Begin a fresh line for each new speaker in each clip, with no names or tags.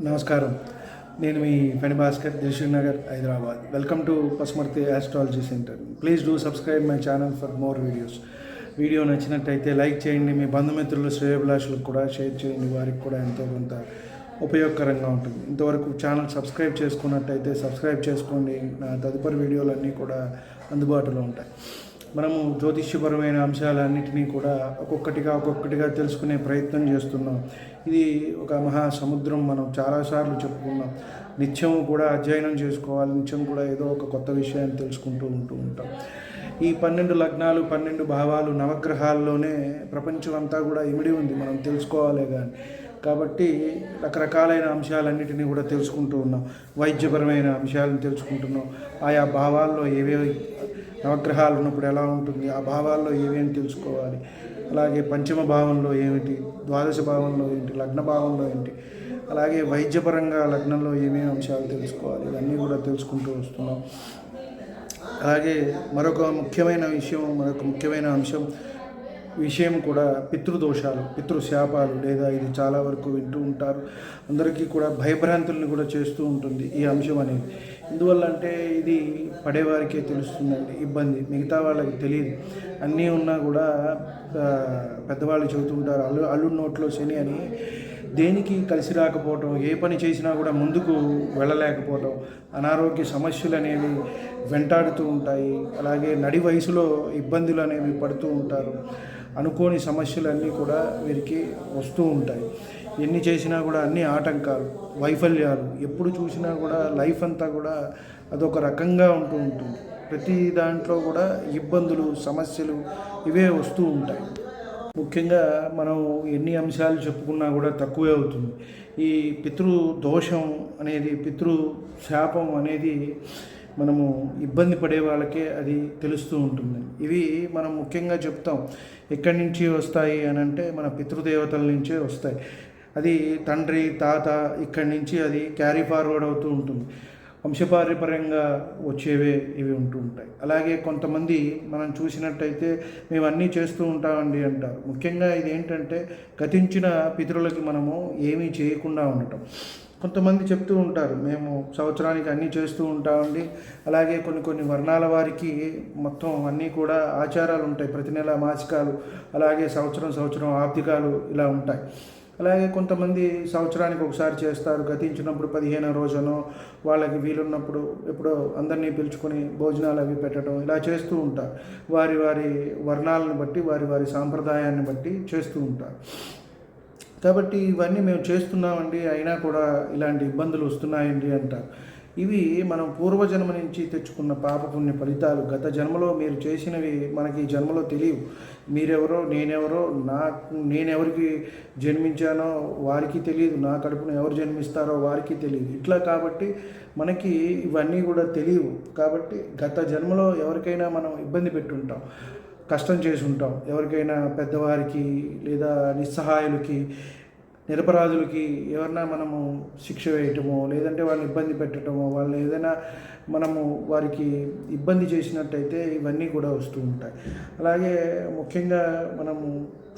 నమస్కారం. నేను మీ Phani Bhaskar, Dilsukh Nagar, Hyderabad. Welcome to Pasumarthi astrology centre. Please do subscribe my channel for more videos. Video నచ్చినట్టయితే like చేయండి, మీ బంధుమిత్రులు, శ్రేయోభిలాషులకు కూడా షేర్ చేయండి, వారికి కూడా ఎంతో కొంత ఉపయోగకరంగా ఉంటుంది. ఇంతవరకు ఛానల్ సబ్స్క్రైబ్ చేసుకున్నట్టయితే సబ్స్క్రైబ్ చేసుకోండి. నా తదుపరి వీడియోలన్నీ కూడా అందుబాటులో ఉంటాయి. మనము జ్యోతిష్యపరమైన అంశాలన్నింటినీ కూడా ఒక్కొక్కటిగా తెలుసుకునే ప్రయత్నం చేస్తున్నాం. ఇది ఒక మహాసముద్రం. మనం చాలాసార్లు చెప్పుకున్నాం. నిత్యం కూడా అధ్యయనం చేసుకోవాలి, నిత్యం కూడా ఏదో ఒక కొత్త విషయాన్ని తెలుసుకుంటూ ఉంటాం. ఈ 12 లగ్నాలు, 12 భావాలు, నవగ్రహాల్లోనే ప్రపంచం అంతా కూడా ఇమిడి ఉంది. మనం తెలుసుకోవాలే కానీ. కాబట్టి రకరకాలైన అంశాలన్నిటినీ కూడా తెలుసుకుంటూ ఉన్నాం. వైద్యపరమైన అంశాలను తెలుసుకుంటున్నాం. ఆయా భావాల్లో ఏవేవి నవగ్రహాలు ఉన్నప్పుడు ఎలా ఉంటుంది, ఆ భావాల్లో ఏమేమి తెలుసుకోవాలి, అలాగే పంచమ భావంలో ఏమిటి, ద్వాదశ భావంలో ఏంటి, లగ్న భావంలో ఏంటి, అలాగే వైద్యపరంగా లగ్నంలో ఏమేమి అంశాలు తెలుసుకోవాలి, ఇవన్నీ కూడా తెలుసుకుంటూ వస్తున్నాం. అలాగే మరొక ముఖ్యమైన విషయం కూడా పితృదోషాలు, పితృశాపాలు, లేదా ఇది చాలా వరకు వింటూ ఉంటారు. అందరికీ కూడా భయభ్రాంతుల్ని కూడా చేస్తూ ఉంటుంది ఈ అంశం అనేది. ఎందువల్ల అంటే ఇది పడేవారికే తెలుస్తుందండి ఇబ్బంది, మిగతా వాళ్ళకి తెలియదు. అన్నీ ఉన్నా కూడా పెద్దవాళ్ళు చెబుతుంటారు, అల్లుడి నోట్లో శని అని. దేనికి కలిసి రాకపోవటం, ఏ పని చేసినా కూడా ముందుకు వెళ్ళలేకపోవటం, అనారోగ్య సమస్యలు అనేవి వెంటాడుతూ ఉంటాయి. అలాగే నడి వయసులో ఇబ్బందులు అనేవి పడుతూ ఉంటారు. అనుకోని సమస్యలన్నీ కూడా వీరికి వస్తూ ఉంటాయి. ఎన్ని చేసినా కూడా అన్ని ఆటంకాలు, వైఫల్యాలు, ఎప్పుడు చూసినా కూడా లైఫ్ అంతా కూడా అదొక రకంగా ఉంటుంది. ప్రతి దాంట్లో కూడా ఇబ్బందులు, సమస్యలు ఇవే వస్తూ ఉంటాయి. ముఖ్యంగా మనం ఎన్ని అంశాలు చెప్పుకున్నా కూడా తక్కువే అవుతుంది. ఈ పితృదోషం అనేది, పితృశాపం అనేది మనము ఇబ్బంది పడే వాళ్ళకే అది తెలుస్తూ ఉంటుంది. ఇవి మనం ముఖ్యంగా చెప్తాం. ఎక్కడి నుంచి వస్తాయి అని అంటే మన పితృదేవతల నుంచే వస్తాయి. అది తండ్రి, తాత, ఇక్కడి నుంచి అది క్యారీ ఫార్వర్డ్ అవుతూ ఉంటుంది. వంశపారంపర్యంగా వచ్చేవే ఇవి ఉంటూ ఉంటాయి. అలాగే కొంతమంది మనం చూసినట్టయితే మేము అన్నీ చేస్తూ ఉంటామండి అంటారు. ముఖ్యంగా ఇది ఏంటంటే గతించిన పితరులకి మనము ఏమీ చేయకుండా ఉండటం. కొంతమంది చెప్తూ ఉంటారు, మేము సంవత్సరానికి అన్నీ చేస్తూ ఉంటామండి. అలాగే కొన్ని వర్ణాల వారికి మొత్తం అన్నీ కూడా ఆచారాలు ఉంటాయి. ప్రతి నెల మాసికాలు, అలాగే సంవత్సరం ఆబ్దికాలు ఇలా ఉంటాయి. అలాగే కొంతమంది సంవత్సరానికి ఒకసారి చేస్తారు. గతించినప్పుడు 15వ రోజునో వాళ్ళకి వీలున్నప్పుడు ఎప్పుడో అందరినీ పిలుచుకొని భోజనాలు అవి పెట్టడం, ఇలా చేస్తూ ఉంటారు. వారి వర్ణాలను బట్టి, వారి సాంప్రదాయాన్ని బట్టి చేస్తూ ఉంటారు. కాబట్టి ఇవన్నీ మేము చేస్తున్నామండి, అయినా కూడా ఇలాంటి ఇబ్బందులు వస్తున్నాయండి అంటారు. ఇవి మనం పూర్వజన్మ నుంచి తెచ్చుకున్న పాపపుణ్య ఫలితాలు. గత జన్మలో మీరు చేసినవి మనకి ఈ జన్మలో తెలియవు. మీరెవరో, నేనెవరికి జన్మించానో వారికి తెలియదు, నా కడుపున ఎవరు జన్మిస్తారో వారికి తెలియదు. ఇట్లా కాబట్టి మనకి ఇవన్నీ కూడా తెలియవు. కాబట్టి గత జన్మలో ఎవరికైనా మనం ఇబ్బంది పెట్టుంటాం, కష్టం చేసి ఉంటాం. ఎవరికైనా పెద్దవారికి, లేదా నిస్సహాయులకి, నిరపరాధులకి ఎవరన్నా మనము శిక్ష వేయటమో, లేదంటే వాళ్ళని ఇబ్బంది పెట్టడమో, వాళ్ళని ఏదైనా మనము వారికి ఇబ్బంది చేసినట్టయితే ఇవన్నీ కూడా వస్తూ ఉంటాయి. అలాగే ముఖ్యంగా మనము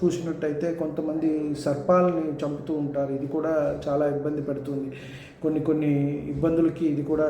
చూసినట్టయితే కొంతమంది సర్పాలని చంపుతూ ఉంటారు. ఇది కూడా చాలా ఇబ్బంది పెడుతుంది. కొన్ని ఇబ్బందులకి ఇది కూడా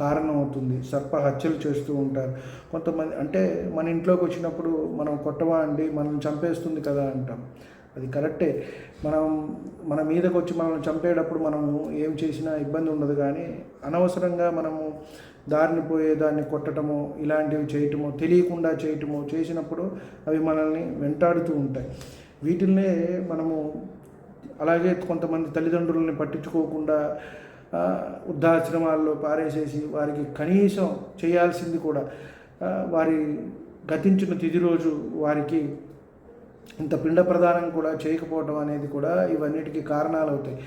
కారణం అవుతుంది. సర్ప హత్యలు చేస్తూ ఉంటారు కొంతమంది. అంటే మన ఇంట్లోకి వచ్చినప్పుడు మనం కొట్టవా అండి, మనల్ని చంపేస్తుంది కదా అంటాం. అది కరెక్టే. మన మీదకి వచ్చి మనల్ని చంపేటప్పుడు మనము ఏం చేసినా ఇబ్బంది ఉండదు. కానీ అనవసరంగా మనము దారిని పోయేదాన్ని కొట్టడమో, ఇలాంటివి చేయటమో, తెలియకుండా చేయటమో చేసినప్పుడు అవి మనల్ని వెంటాడుతూ ఉంటాయి. వీటిల్నే మనము అలాగే కొంతమంది తల్లిదండ్రులని పట్టించుకోకుండా వృద్ధాశ్రమాల్లో పారేసేసి వారికి కనీసం చేయాల్సింది కూడా వారి గతించిన తిథి రోజు వారికి ఇంత పిండ ప్రదానం కూడా చేయకపోవడం అనేది కూడా ఇవన్నిటికీ కారణాలు అవుతాయి.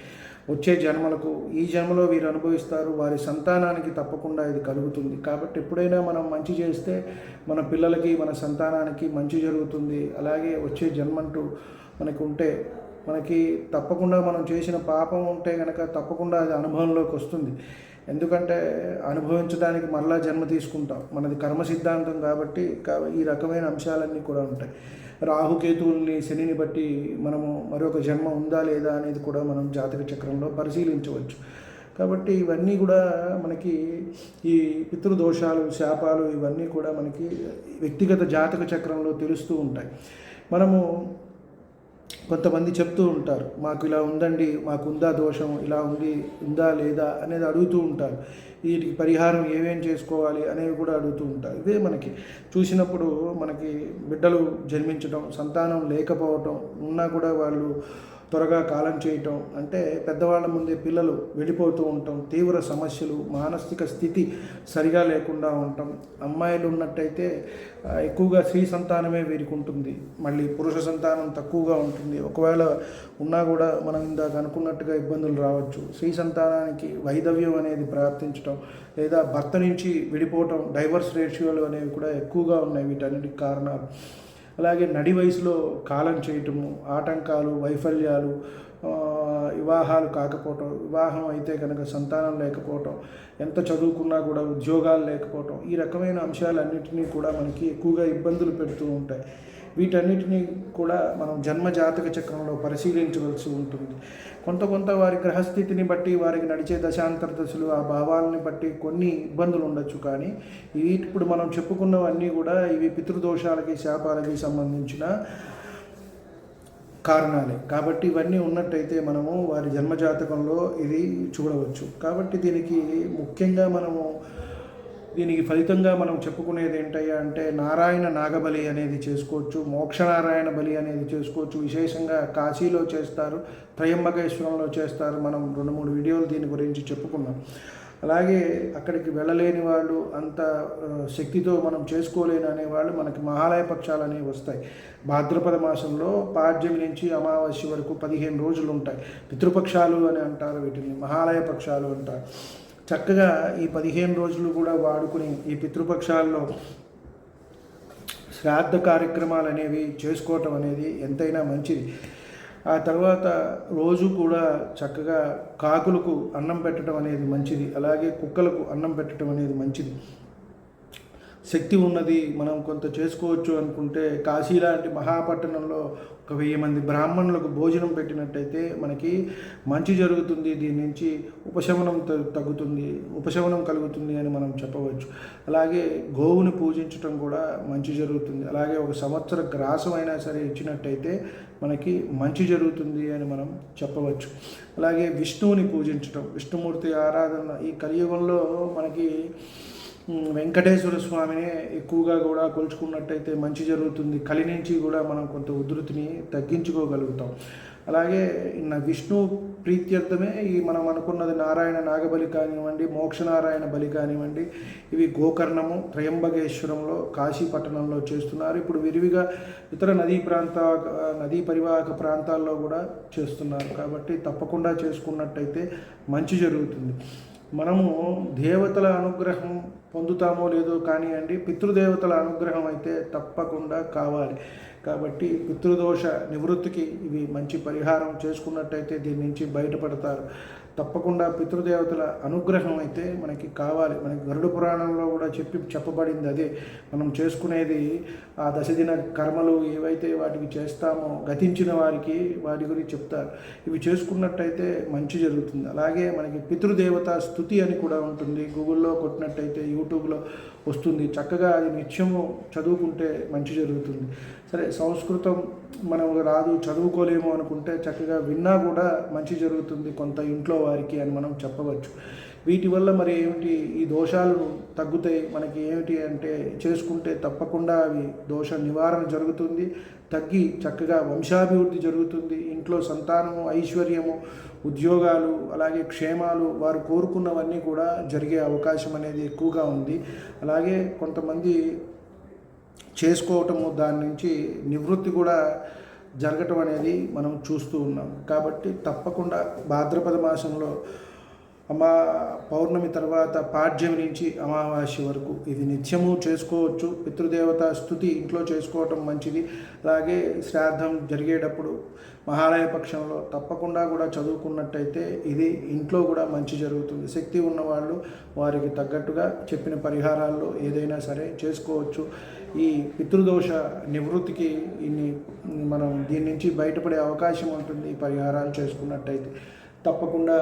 వచ్చే జన్మలకు, ఈ జన్మలో వీరు అనుభవిస్తారు, వారి సంతానానికి తప్పకుండా ఇది కలుగుతుంది. కాబట్టి ఎప్పుడైనా మనం మంచి చేస్తే మన పిల్లలకి, మన సంతానానికి మంచి జరుగుతుంది. అలాగే వచ్చే జన్మంటూ మనకు ఉంటే మనకి తప్పకుండా మనం చేసిన పాపం ఉంటే కనుక తప్పకుండా అది అనుభవంలోకి వస్తుంది. ఎందుకంటే అనుభవించడానికి మరలా జన్మ తీసుకుంటాం. మనది కర్మ సిద్ధాంతం కాబట్టి ఈ రకమైన అంశాలన్నీ కూడా ఉంటాయి. రాహుకేతువుల్ని శనిని బట్టి మనము మరొక జన్మ ఉందా లేదా అనేది కూడా మనం జాతక చక్రంలో పరిశీలించవచ్చు. కాబట్టి ఇవన్నీ కూడా మనకి ఈ పితృదోషాలు, శాపాలు ఇవన్నీ కూడా మనకి వ్యక్తిగత జాతక చక్రంలో తెలుస్తూ ఉంటాయి. మనము కొంతమంది చెప్తూ ఉంటారు, మాకు ఇలా ఉందండి, మాకు ఉందా దోషం, ఇలా ఉందా లేదా అనేది అడుగుతూ ఉంటారు. వీటికి పరిహారం ఏమేం చేసుకోవాలి అనేవి కూడా అడుగుతూ ఉంటారు. ఇవే మనకి చూసినప్పుడు మనకి బిడ్డలు జన్మించడం, సంతానం లేకపోవటం, ఉన్నా కూడా వాళ్ళు త్వరగా కాలం చేయటం, అంటే పెద్దవాళ్ళ ముందే పిల్లలు వెళ్ళిపోతూ ఉండటం, తీవ్ర సమస్యలు, మానసిక స్థితి సరిగా లేకుండా ఉండటం. అమ్మాయిలు ఉన్నట్టయితే ఎక్కువగా స్త్రీ సంతానమే వీరికి ఉంటుంది, మళ్ళీ పురుష సంతానం తక్కువగా ఉంటుంది. ఒకవేళ ఉన్నా కూడా మనం ఇందాక అనుకున్నట్టుగా ఇబ్బందులు రావచ్చు. స్త్రీ సంతానానికి వైధవ్యం అనేది ప్రార్థించడం, లేదా భర్త నుంచి విడిపోవటం, డైవర్స్ రేషియోలు అనేవి కూడా ఎక్కువగా ఉన్నాయి వీటన్నిటికి కారణాలు. అలాగే నడి వయసులో కాలం చేయటము, ఆటంకాలు, వైఫల్యాలు, వివాహాలు కాకపోవటం, వివాహం అయితే కనుక సంతానం లేకపోవటం, ఎంత చదువుకున్నా కూడా ఉద్యోగాలు లేకపోవటం, ఈ రకమైన అంశాలన్నింటినీ కూడా మనకి ఎక్కువగా ఇబ్బందులు పెడుతూ ఉంటాయి. వీటన్నిటినీ కూడా మనం జన్మ జాతక చక్రంలో పరిశీలించవలసి ఉంటుంది. కొంత వారి గ్రహస్థితిని బట్టి, వారికి నడిచే దశాంతర దశలు, ఆ భావాలని బట్టి కొన్ని ఇబ్బందులు ఉండొచ్చు. కానీ ఇప్పుడు మనం చెప్పుకున్నవన్నీ కూడా ఇవి పితృదోషాలకి, శాపాలకి సంబంధించిన కారణాలే. కాబట్టి ఇవన్నీ ఉన్నట్టయితే మనము వారి జన్మజాతకంలో ఇది చూడవచ్చు. కాబట్టి దీనికి ముఖ్యంగా దీనికి ఫలితంగా మనం చెప్పుకునేది ఏంటయ్యా అంటే, నారాయణ నాగబలి అనేది చేసుకోవచ్చు, మోక్షనారాయణ బలి అనేది చేసుకోవచ్చు. విశేషంగా కాశీలో చేస్తారు, త్రయంబకేశ్వరంలో చేస్తారు. మనం 2-3 వీడియోలు దీని గురించి చెప్పుకున్నాం. అలాగే అక్కడికి వెళ్ళలేని వాళ్ళు, అంత శక్తితో మనం చేసుకోలేని అనేవాళ్ళు మనకి మహాలయ పక్షాలు అనేవి వస్తాయి. భాద్రపద మాసంలో పాడ్యం నుంచి అమావాస్య వరకు 15 రోజులు ఉంటాయి. పితృపక్షాలు అని అంటారు, వీటిని మహాలయ పక్షాలు అంటారు. చక్కగా ఈ 15 రోజులు కూడా వాడుకుని ఈ పితృపక్షాల్లో శ్రాద్ధ కార్యక్రమాలు అనేవి చేసుకోవటం అనేది ఎంతైనా మంచిది. ఆ తర్వాత రోజు కూడా చక్కగా కాకులకు అన్నం పెట్టడం అనేది మంచిది. అలాగే కుక్కలకు అన్నం పెట్టడం అనేది మంచిది. శక్తి ఉన్నది, మనం కొంత చేసుకోవచ్చు అనుకుంటే కాశీ లాంటి మహాపట్టణంలో 1000 మంది బ్రాహ్మణులకు భోజనం పెట్టినట్టయితే మనకి మంచి జరుగుతుంది. దీని నుంచి ఉపశమనం కలుగుతుంది అని మనం చెప్పవచ్చు. అలాగే గోవుని పూజించడం కూడా మంచి జరుగుతుంది. అలాగే 1 సంవత్సర గ్రాసం అయినా సరే ఇచ్చినట్టయితే మనకి మంచి జరుగుతుంది అని మనం చెప్పవచ్చు. అలాగే విష్ణువుని పూజించడం, విష్ణుమూర్తి ఆరాధన ఈ కలియుగంలో మనకి వెంకటేశ్వర స్వామిని ఎక్కువగా కూడా కొలుచుకున్నట్టయితే మంచి జరుగుతుంది. కలి నుంచి కూడా మనం కొంత ఉధృతిని తగ్గించుకోగలుగుతాం. అలాగే విష్ణు ప్రీత్యర్థమే ఈ మనం అనుకున్నది నారాయణ నాగబలి కానివ్వండి, మోక్షనారాయణ బలి కానివ్వండి, ఇవి గోకర్ణము, త్రయంబకేశ్వరంలో, కాశీ పట్టణంలో చేస్తున్నారు. ఇప్పుడు విరివిగా ఇతర నదీ పరివాహక ప్రాంతాల్లో కూడా చేస్తున్నారు. కాబట్టి తప్పకుండా చేసుకున్నట్టయితే మంచి జరుగుతుంది. మనము దేవతల అనుగ్రహం పొందుతామో లేదో కానివ్వండి, పితృదేవతల అనుగ్రహం అయితే తప్పకుండా కావాలి. కాబట్టి పితృదోష నివృత్తికి ఇవి మంచి పరిహారం చేసుకున్నట్టయితే దీని నుంచి బయటపడతారు. తప్పకుండా పితృదేవతల అనుగ్రహం అయితే మనకి కావాలి. మనకి గరుడ పురాణంలో కూడా చెప్పబడింది అదే. మనం చేసుకునేది ఆ దశదిన కర్మలు ఏవైతే వాటికి చేస్తామో గతించిన వారికి వాటి గురించి చెప్తారు. ఇవి చేసుకున్నట్టయితే మంచి జరుగుతుంది. అలాగే మనకి పితృదేవత స్తుతి అని కూడా ఉంటుంది. గూగుల్లో కొట్టినట్టయితే, యూట్యూబ్లో వస్తుంది. చక్కగా అది నిత్యము చదువుకుంటే మంచి జరుగుతుంది. సరే, సంస్కృతం మనం రాదు, చదువుకోలేము అనుకుంటే చక్కగా విన్నా కూడా మంచి జరుగుతుంది కొంత ఇంట్లో వారికి అని మనం చెప్పవచ్చు. వీటి వల్ల మరి ఏమిటి, ఈ దోషాలు తగ్గుతాయి. మనకి ఏమిటి అంటే, చేసుకుంటే తప్పకుండా అవి దోష నివారణ జరుగుతుంది, తగ్గి చక్కగా వంశాభివృద్ధి జరుగుతుంది. ఇంట్లో సంతానము, ఐశ్వర్యము, ఉద్యోగాలు, అలాగే క్షేమాలు, వారు కోరుకున్నవన్నీ కూడా జరిగే అవకాశం అనేది ఎక్కువగా ఉంది. అలాగే కొంతమంది చేసుకోవటము, దాని నుంచి నివృత్తి కూడా జరగటం అనేది మనం చూస్తూ ఉన్నాం. కాబట్టి తప్పకుండా భాద్రపద మాసంలో పౌర్ణమి తర్వాత పాడ్యమి నుంచి అమావాస్య వరకు ఇది నిత్యము చేసుకోవచ్చు. పితృదేవత స్తుతి ఇంట్లో చేసుకోవటం మంచిది. అలాగే శ్రాద్ధం జరిగేటప్పుడు మహాలయ పక్షంలో తప్పకుండా కూడా చదువుకున్నట్టయితే ఇది ఇంట్లో కూడా మంచి జరుగుతుంది. శక్తి ఉన్నవాళ్ళు వారికి తగ్గట్టుగా చెప్పిన పరిహారాల్లో ఏదైనా సరే చేసుకోవచ్చు. ఈ పితృదోష నివృత్తికి మనం దీని నుంచి బయటపడే అవకాశం ఉంటుంది ఈ పరిహారాలు చేసుకున్నట్టయితే. తప్పకుండా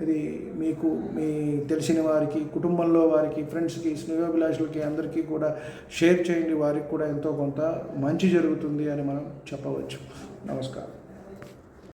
ఇది మీకు మీ తెలిసిన వారికి, కుటుంబంలో వారికి, ఫ్రెండ్స్కి, స్నేహభిలాషులకి అందరికీ కూడా షేర్ చేయండి. వారికి కూడా ఎంతో కొంత మంచి జరుగుతుంది అని మనం చెప్పవచ్చు. నమస్కారం.